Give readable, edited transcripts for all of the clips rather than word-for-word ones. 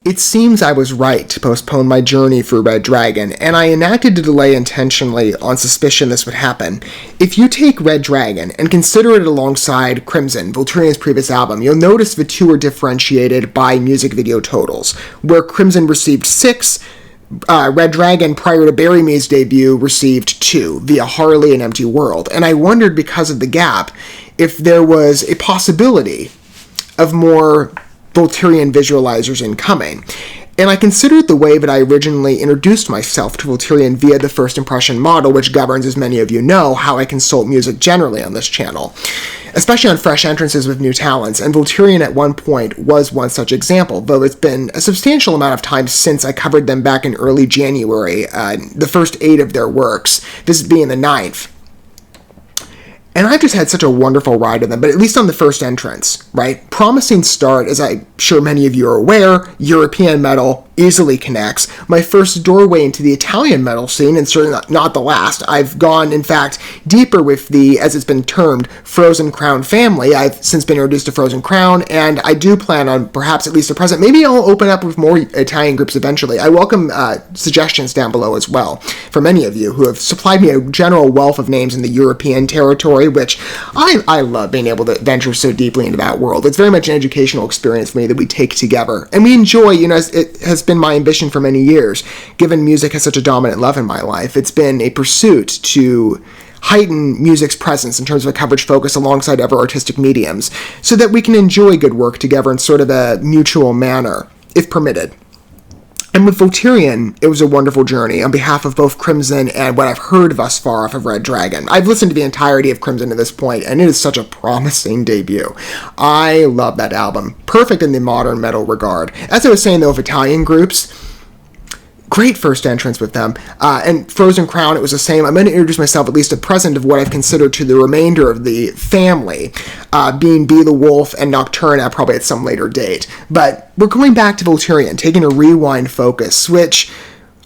It seems I was right to postpone my journey through Red Dragon, and I enacted a delay intentionally on suspicion this would happen. If you take Red Dragon and consider it alongside Crimson, Volturian's previous album, you'll notice the two are differentiated by music video totals, where Crimson received 6, Red Dragon, prior to Bury Me's debut, received 2, via Harley and Empty World, and I wondered, because of the gap, if there was a possibility of more Volturian visualizers incoming. And I considered the way that I originally introduced myself to Volturian via the first impression model, which governs, as many of you know, how I consult music generally on this channel, especially on fresh entrances with new talents, and Volturian at one point was one such example, though it's been a substantial amount of time since I covered them back in early January, the first 8 of their works, this being the 9th. And I've just had such a wonderful ride with them, but at least on the first entrance, right? Promising start, as I'm sure many of you are aware, European metal easily connects. My first doorway into the Italian metal scene, and certainly not the last. I've gone, in fact, deeper with the, as it's been termed, Frozen Crown family. I've since been introduced to Frozen Crown, and I do plan on, perhaps at least at present, maybe I'll open up with more Italian groups eventually. I welcome suggestions down below as well, for many of you who have supplied me a general wealth of names in the European territory, which I love being able to venture so deeply into that world. It's very much an educational experience for me that we take together, and we enjoy, it has been my ambition for many years, given music has such a dominant love in my life. It's been a pursuit to heighten music's presence in terms of a coverage focus alongside other artistic mediums, so that we can enjoy good work together in sort of a mutual manner, if permitted. And with Volturian, it was a wonderful journey on behalf of both Crimson and what I've heard thus far off of Red Dragon. I've listened to the entirety of Crimson to this point, and it is such a promising debut. I love that album. Perfect in the modern metal regard. As I was saying, though, of Italian groups, great first entrance with them. And Frozen Crown, it was the same. I'm going to introduce myself at least at present of what I've considered to the remainder of the family, being Be the Wolf and Nocturna, probably at some later date. But we're going back to Volturian, taking a rewind focus, which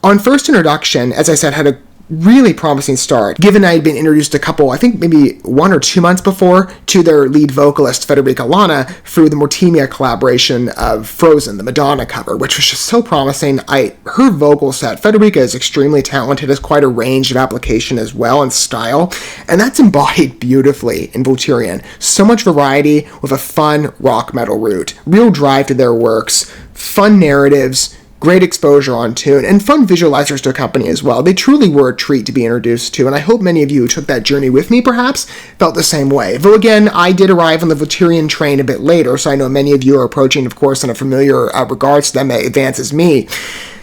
on first introduction, as I said, had a really promising start, given I had been introduced a couple, I think maybe 1 or 2 months before, to their lead vocalist, Federica Lana, through the Mortimer collaboration of Frozen, the Madonna cover, which was just so promising. Her vocal set, Federica is extremely talented, has quite a range of application as well and style, and that's embodied beautifully in Volturian. So much variety with a fun rock metal root, real drive to their works, fun narratives, great exposure on tune, and fun visualizers to accompany as well. They truly were a treat to be introduced to, and I hope many of you who took that journey with me, perhaps, felt the same way. Though again, I did arrive on the Volturian train a bit later, so I know many of you are approaching, of course, in a familiar regards to them in advance as me.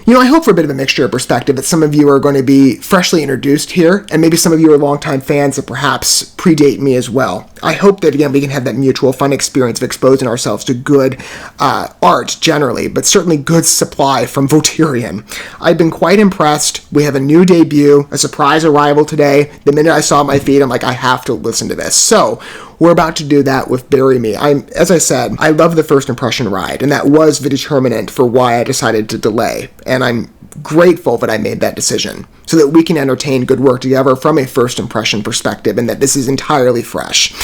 I hope for a bit of a mixture of perspective that some of you are going to be freshly introduced here, and maybe some of you are longtime fans that perhaps predate me as well. I hope that, again, we can have that mutual fun experience of exposing ourselves to good art generally, but certainly good supply from Volturian. I've been quite impressed. We have a new debut, a surprise arrival today. The minute I saw my feed, I'm like, I have to listen to this. So, we're about to do that with Bury Me. As I said, I love the first impression ride, and that was the determinant for why I decided to delay. And I'm grateful that I made that decision, so that we can entertain good work together from a first impression perspective, and that this is entirely fresh.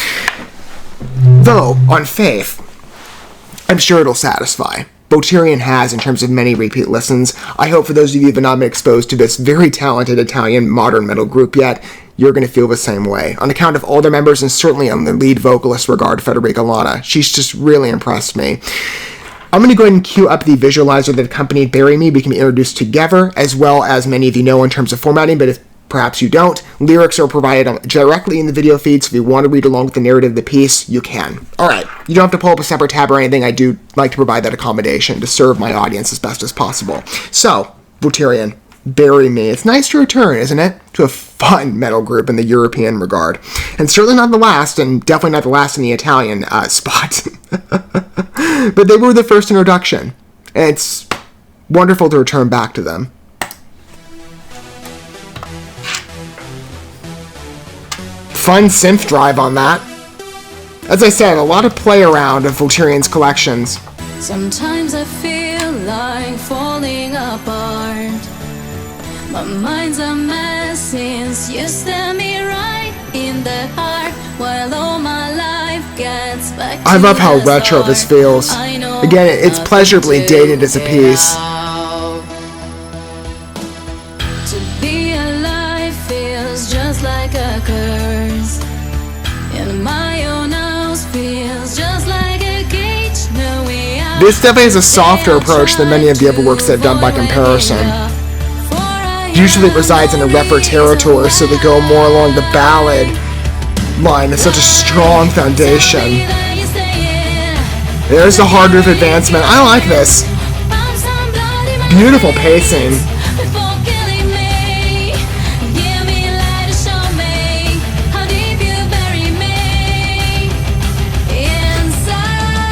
Though, on faith, I'm sure it'll satisfy. Volturian has, in terms of many repeat listens. I hope for those of you who have not been exposed to this very talented Italian modern metal group yet, you're going to feel the same way, on account of all their members and certainly on the lead vocalist regard, Federica Lana. She's just really impressed me. I'm going to go ahead and cue up the visualizer that accompanied Bury Me. We can be introduced together, as well as many of you know in terms of formatting, but if perhaps you don't, lyrics are provided directly in the video feed, so if you want to read along with the narrative of the piece, you can. Alright, you don't have to pull up a separate tab or anything. I do like to provide that accommodation to serve my audience as best as possible. So, Volturian, Bury Me. It's nice to return, isn't it? To a fun metal group in the European regard. And certainly not the last, and definitely not the last in the Italian spot. But they were the first introduction, and it's wonderful to return back to them. Fun synth drive on that. As I said, a lot of play around of Volturian's collections. Sometimes I feel like falling apart. My mind's a mess since you stabbed me right in the heart. While all my life gets back I to love how the retro this start. feels. I know Again, it's nothing pleasurably to dated as a get piece. out. To be alive feels just like a curse. In my own house feels just like a cage. No way out. This definitely has a softer approach than many of the other works they've done by comparison. Usually resides in a rougher territory, so they go more along the ballad line. It's such a strong foundation. There's the hard riff advancement. I like this. Beautiful pacing.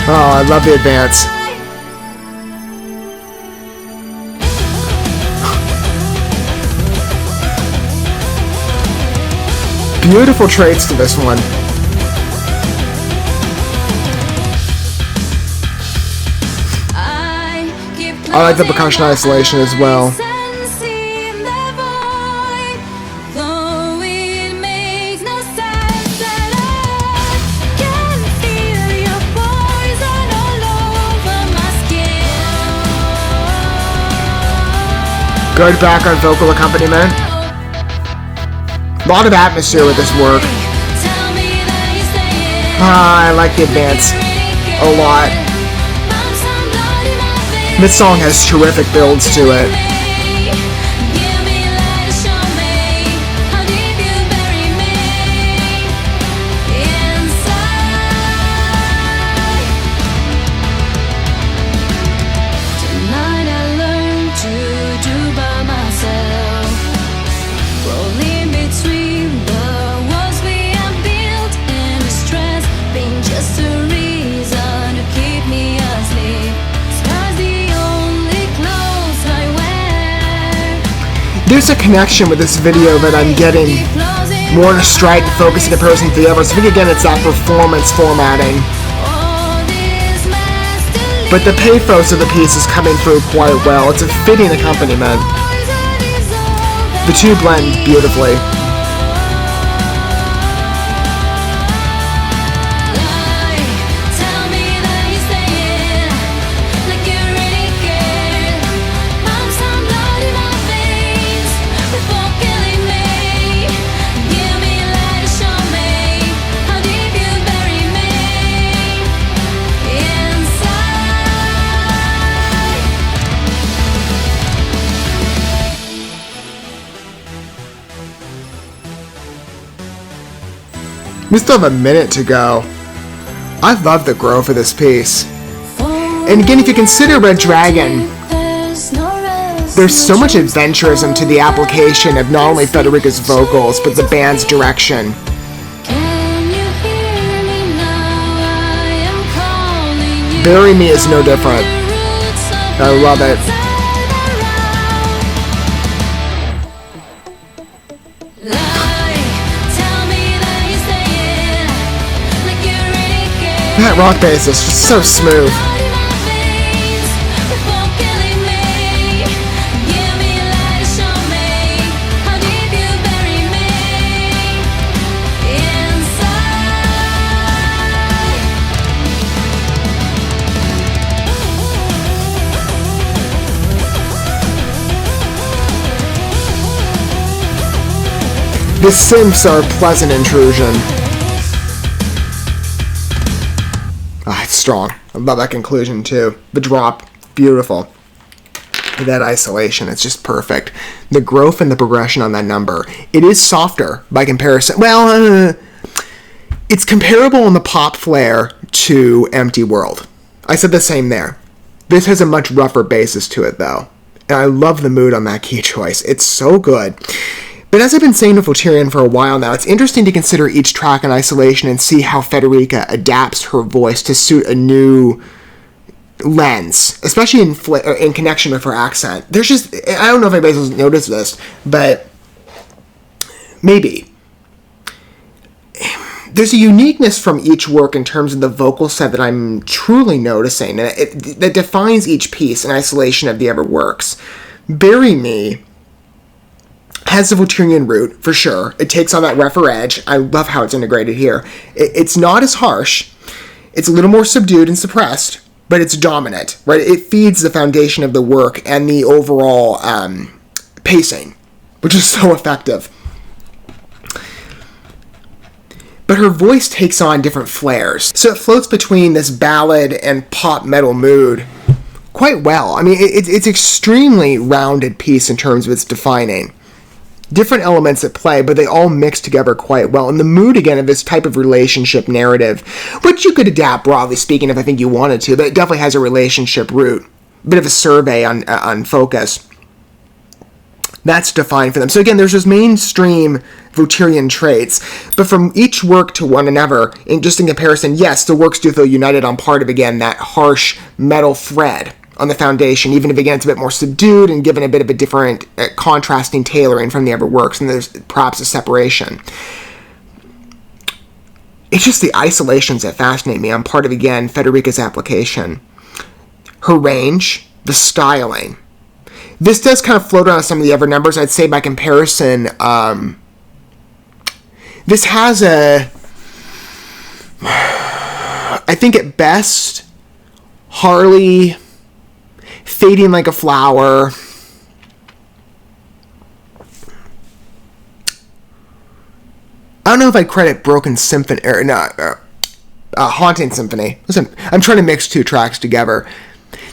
Oh, I love the advance. Beautiful traits to this one. I like the percussion isolation as well. Good background vocal accompaniment. A lot of atmosphere with this work. I like the advance a lot. This song has terrific builds to it. There's a connection with this video that I'm getting more in a stride to focus in comparison to the others. I think again it's that performance formatting. But the pathos of the piece is coming through quite well. It's a fitting accompaniment. The two blend beautifully. We still have a minute to go. I love the growth of this piece. And again, if you consider Red Dragon, there's so much adventurism to the application of not only Federica's vocals, but the band's direction. Bury Me is no different. I love it. That rock bass is just so smooth. The synths are a pleasant intrusion. It's strong. I love that conclusion too. The drop, beautiful. That isolation, it's just perfect. The growth and the progression on that number. It is softer by comparison. Well, it's comparable in the pop flair to Empty World. I said the same there. This has a much rougher basis to it though. And I love the mood on that key choice. It's so good. But as I've been saying to VOLTURIAN for a while now, it's interesting to consider each track in isolation and see how Federica adapts her voice to suit a new lens, especially in connection with her accent. There's just, I don't know if anybody's noticed this, but maybe. There's a uniqueness from each work in terms of the vocal set that I'm truly noticing, and that defines each piece in isolation of the other works. Bury Me has the VOLTURIAN root, for sure. It takes on that rougher edge. I love how it's integrated here. It's not as harsh. It's a little more subdued and suppressed, but it's dominant, right? It feeds the foundation of the work and the overall pacing, which is so effective. But her voice takes on different flares. So it floats between this ballad and pop metal mood quite well. I mean, it's extremely rounded piece in terms of its defining. Different elements at play, but they all mix together quite well. And the mood, again, of this type of relationship narrative, which you could adapt, broadly speaking, if I think you wanted to, but it definitely has a relationship root. A bit of a survey on focus. That's defined for them. So again, there's those mainstream VOLTURIan traits, but from each work to one another, in comparison, yes, the works do feel united on part of, again, that harsh metal thread on the foundation, even if, again, it's a bit more subdued and given a bit of a different contrasting tailoring from the other works, and there's perhaps a separation. It's just the isolations that fascinate me on part of, again, Federica's application. Her range, the styling. This does kind of float on some of the other numbers. I'd say by comparison, this has I think at best, Harley, Fading Like a Flower, I don't know if I credit Broken Symphony, or no, Haunting Symphony. Listen, I'm trying to mix two tracks together.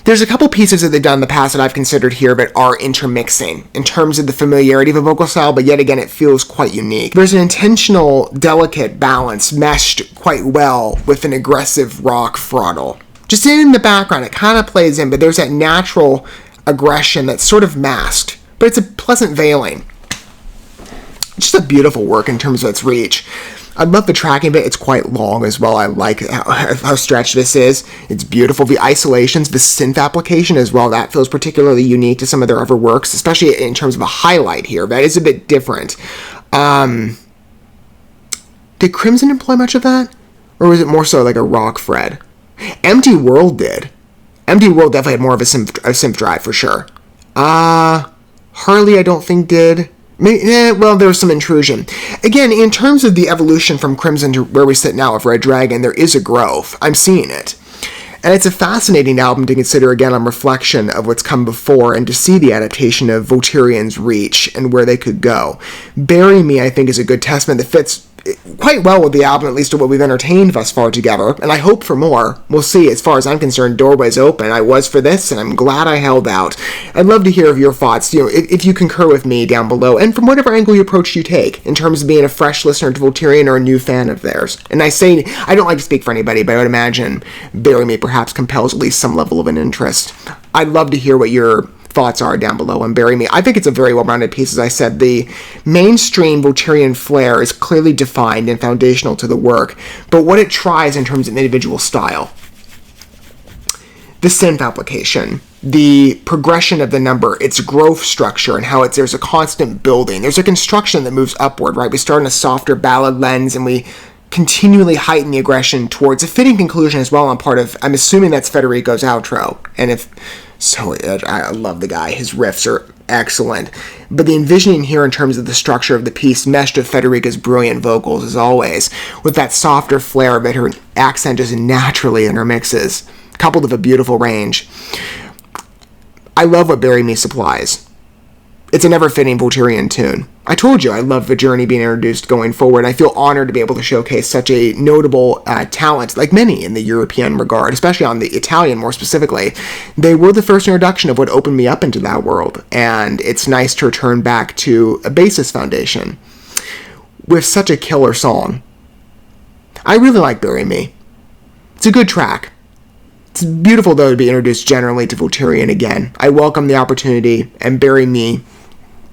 There's a couple pieces that they've done in the past that I've considered here that are intermixing in terms of the familiarity of a vocal style, but yet again, it feels quite unique. There's an intentional, delicate balance meshed quite well with an aggressive rock throttle. Just in the background, it kind of plays in, but there's that natural aggression that's sort of masked, but it's a pleasant veiling. It's just a beautiful work in terms of its reach. I love the tracking bit. It's quite long as well. I like how stretched this is. It's beautiful. The isolations, the synth application as well, that feels particularly unique to some of their other works, especially in terms of a highlight here. That is a bit different. Did Crimson employ much of that? Or was it more so like a rock thread? Empty World did. Empty World definitely had more of a synth drive for sure. Harley I don't think did. Well, there was some intrusion. Again, in terms of the evolution from Crimson to where we sit now with Red Dragon, there is a growth. I'm seeing it. And it's a fascinating album to consider, again, on reflection of what's come before and to see the adaptation of VOLTURIAN's reach and where they could go. Bury Me, I think, is a good testament that fits quite well with the album, at least to what we've entertained thus far together, and I hope for more. We'll see. As far as I'm concerned, doorway's open. I was for this, and I'm glad I held out. I'd love to hear of your thoughts, if you concur with me down below, and from whatever angle you approach you take, in terms of being a fresh listener to VOLTURIAN or a new fan of theirs. And I say, I don't like to speak for anybody, but I would imagine Bury Me perhaps compels at least some level of an interest. I'd love to hear what your thoughts are down below on Bury Me. I think it's a very well-rounded piece. As I said, the mainstream VOLTURIAN flair is clearly defined and foundational to the work, but what it tries in terms of individual style, the synth application, the progression of the number, its growth structure, and how there's a constant building. There's a construction that moves upward, right? We start in a softer ballad lens, and we continually heighten the aggression towards a fitting conclusion as well on part of, I'm assuming that's Federico's outro, and if so, I love the guy. His riffs are excellent. But the envisioning here in terms of the structure of the piece meshed with Federica's brilliant vocals, as always, with that softer flair that her accent just naturally intermixes, coupled with a beautiful range. I love what Bury Me supplies. It's a never-fitting VOLTURIAN tune. I told you I love the journey being introduced going forward. I feel honored to be able to showcase such a notable talent, like many in the European regard, especially on the Italian more specifically. They were the first introduction of what opened me up into that world, and it's nice to return back to a basis foundation with such a killer song. I really like Bury Me. It's a good track. It's beautiful, though, to be introduced generally to VOLTURIAN again. I welcome the opportunity, and Bury Me,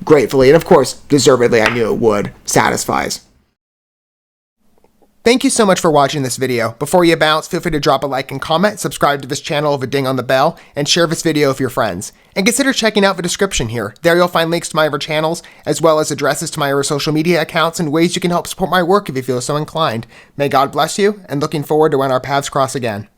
gratefully, and of course, deservedly, I knew it would, satisfies. Thank you so much for watching this video. Before you bounce, feel free to drop a like and comment, subscribe to this channel with a ding on the bell, and share this video with your friends. And consider checking out the description here. There you'll find links to my other channels, as well as addresses to my other social media accounts and ways you can help support my work if you feel so inclined. May God bless you, and looking forward to when our paths cross again.